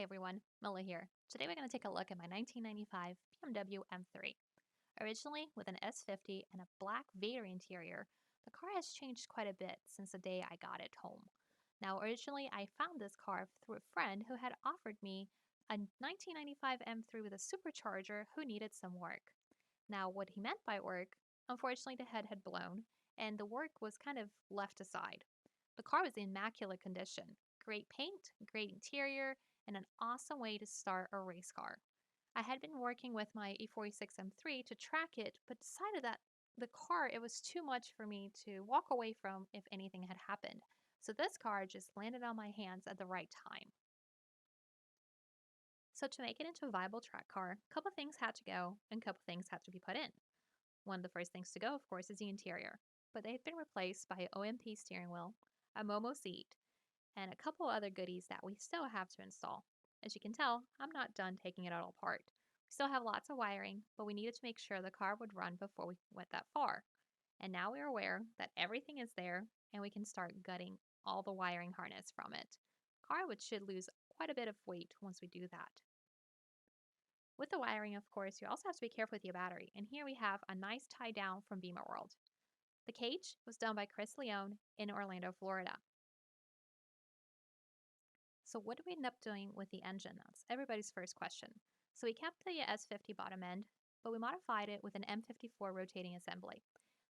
everyone, Milla here. Today we're going to take a look at my 1995 BMW M3. Originally with an S50 and a black Vader interior, the car has changed quite a bit since the day I got it home. Now originally I found this car through a friend who had offered me a 1995 M3 with a supercharger who needed some work. Now what he meant by work, unfortunately the head had blown and the work was kind of left aside. The car was in immaculate condition, great paint, great interior, and an awesome way to start a race car. I had been working with my E36 M3 to track it, but decided that the car, it was too much for me to walk away from if anything had happened. So this car just landed on my hands at the right time. So to make it into a viable track car, a couple things had to go and a couple things had to be put in. One of the first things to go, of course, is the interior, but they've been replaced by an OMP steering wheel, a Momo seat, and a couple other goodies that we still have to install. As you can tell, I'm not done taking it all apart. We still have lots of wiring, but we needed to make sure the car would run before we went that far. And now we're aware that everything is there and we can start gutting all the wiring harness from it. Car which should lose quite a bit of weight once we do that. With the wiring, of course, you also have to be careful with your battery. And here we have a nice tie down from Beamer World. The cage was done by Chris Leone in Orlando, Florida. So what did we end up doing with the engine? That's everybody's first question. So we kept the S50 bottom end, but we modified it with an M54 rotating assembly.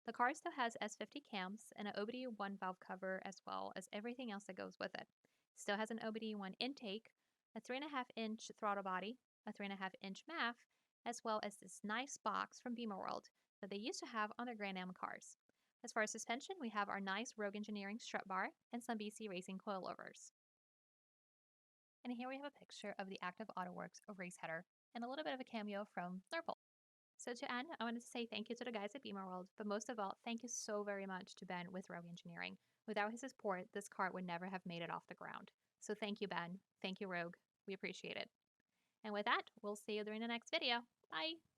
The car still has S50 cams and an OBD1 valve cover as well as everything else that goes with it. Still has an OBD1 intake, a 3.5-inch throttle body, a 3.5-inch MAF, as well as this nice box from Beamer World that they used to have on their Grand Am cars. As far as suspension, we have our nice Rogue Engineering strut bar and some BC Racing coilovers. And here we have a picture of the Active AutoWorks race header and a little bit of a cameo from Nurple. So to end, I wanted to say thank you to the guys at Beamer World, but most of all, thank you so very much to Ben with Rogue Engineering. Without his support, this car would never have made it off the ground. So thank you, Ben. Thank you, Rogue. We appreciate it. And with that, we'll see you during the next video. Bye!